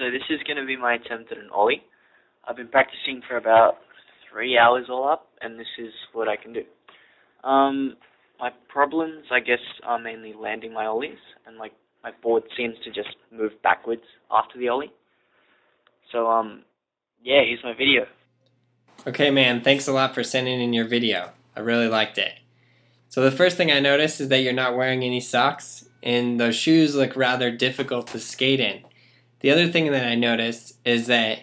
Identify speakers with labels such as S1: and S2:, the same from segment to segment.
S1: so this is going to be my attempt at an Ollie. I've been practicing for about 3 hours all up, and this is what I can do. My problems, I guess, are mainly landing my Ollies, and like my board seems to just move backwards after the Ollie. So, yeah, here's my video.
S2: Okay, man, thanks a lot for sending in your video. I really liked it. So the first thing I noticed is that you're not wearing any socks, and those shoes look rather difficult to skate in. The other thing that I noticed is that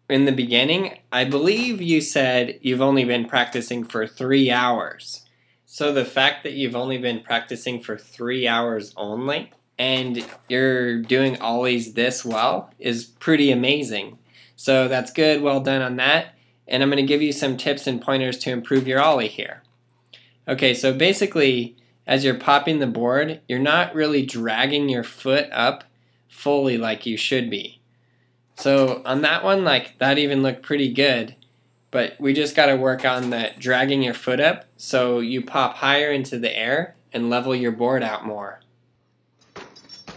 S2: in the beginning, I believe you said you've only been practicing for 3 hours. So the fact that you've only been practicing for 3 hours only, and you're doing Ollies this well, is pretty amazing. So that's good, well done on that. And I'm going to give you some tips and pointers to improve your Ollie here. Okay, so basically, as you're popping the board, you're not really dragging your foot up fully like you should be. So on that one, like, that even looked pretty good, but we just got to work on that dragging your foot up so you pop higher into the air and level your board out more.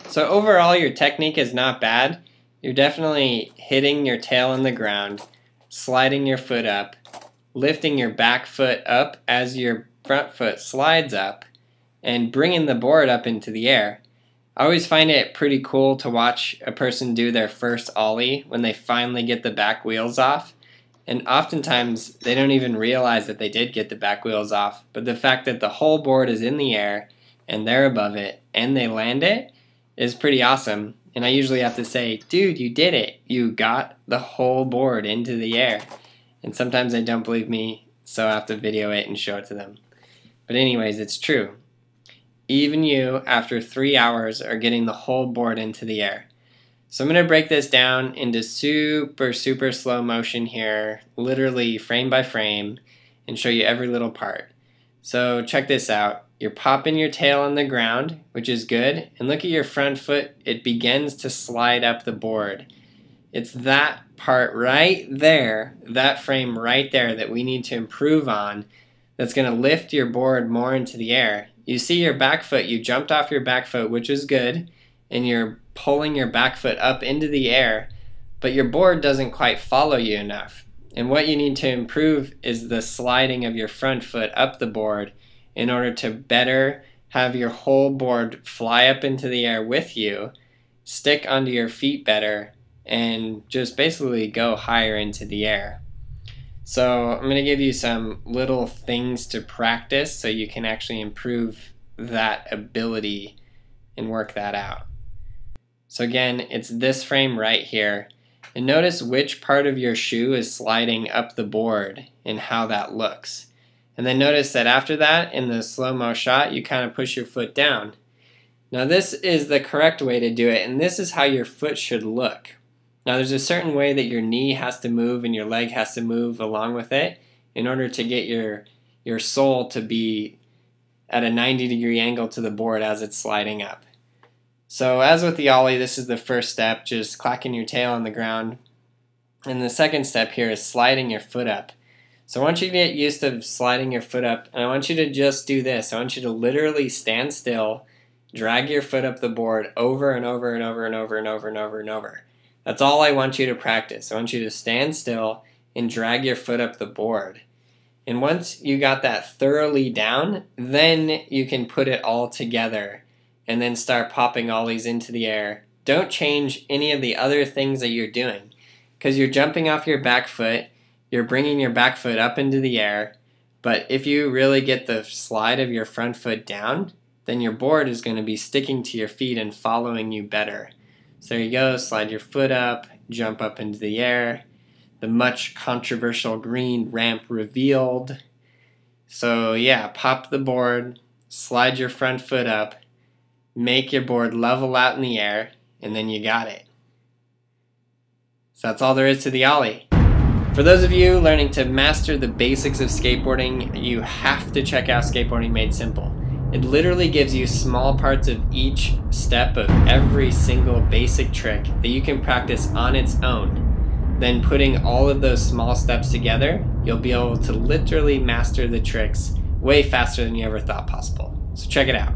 S2: So overall, your technique is not bad. You're definitely hitting your tail on the ground, sliding your foot up, lifting your back foot up as your front foot slides up, and bringing the board up into the air. I always find it pretty cool to watch a person do their first Ollie when they finally get the back wheels off. And oftentimes, they don't even realize that they did get the back wheels off. But the fact that the whole board is in the air, and they're above it, and they land it, is pretty awesome. And I usually have to say, dude, you did it. You got the whole board into the air. And sometimes they don't believe me, so I have to video it and show it to them. But anyways, it's true. Even you, after 3 hours, are getting the whole board into the air. So I'm going to break this down into super slow motion here, literally frame by frame, and show you every little part. So check this out. You're popping your tail on the ground, which is good, and look at your front foot. It begins to slide up the board. It's that part right there, that frame right there, that we need to improve on, that's going to lift your board more into the air. You see your back foot, you jumped off your back foot, which is good, and you're pulling your back foot up into the air, but your board doesn't quite follow you enough. And what you need to improve is the sliding of your front foot up the board in order to better have your whole board fly up into the air with you, stick onto your feet better, and just basically go higher into the air. So I'm going to give you some little things to practice so you can actually improve that ability and work that out. So again, it's this frame right here. And notice which part of your shoe is sliding up the board and how that looks. And then notice that after that, in the slow-mo shot, you kind of push your foot down. Now this is the correct way to do it, and this is how your foot should look. Now there's a certain way that your knee has to move and your leg has to move along with it in order to get your sole to be at a 90-degree angle to the board as it's sliding up. So as with the Ollie, this is the first step, just clacking your tail on the ground. And the second step here is sliding your foot up. So I want you to get used to sliding your foot up, and I want you to just do this. I want you to literally stand still, drag your foot up the board over and over and over and over and over and over and over. That's all I want you to practice. I want you to stand still and drag your foot up the board. And once you got that thoroughly down, then you can put it all together and then start popping Ollies into the air. Don't change any of the other things that you're doing, because you're jumping off your back foot, you're bringing your back foot up into the air, but if you really get the slide of your front foot down, then your board is going to be sticking to your feet and following you better. So there you go, slide your foot up, jump up into the air. The much controversial green ramp revealed. So yeah, pop the board, slide your front foot up, make your board level out in the air, and then you got it. So that's all there is to the Ollie. For those of you learning to master the basics of skateboarding, you have to check out Skateboarding Made Simple. It literally gives you small parts of each step of every single basic trick that you can practice on its own. Then putting all of those small steps together, you'll be able to literally master the tricks way faster than you ever thought possible. So check it out.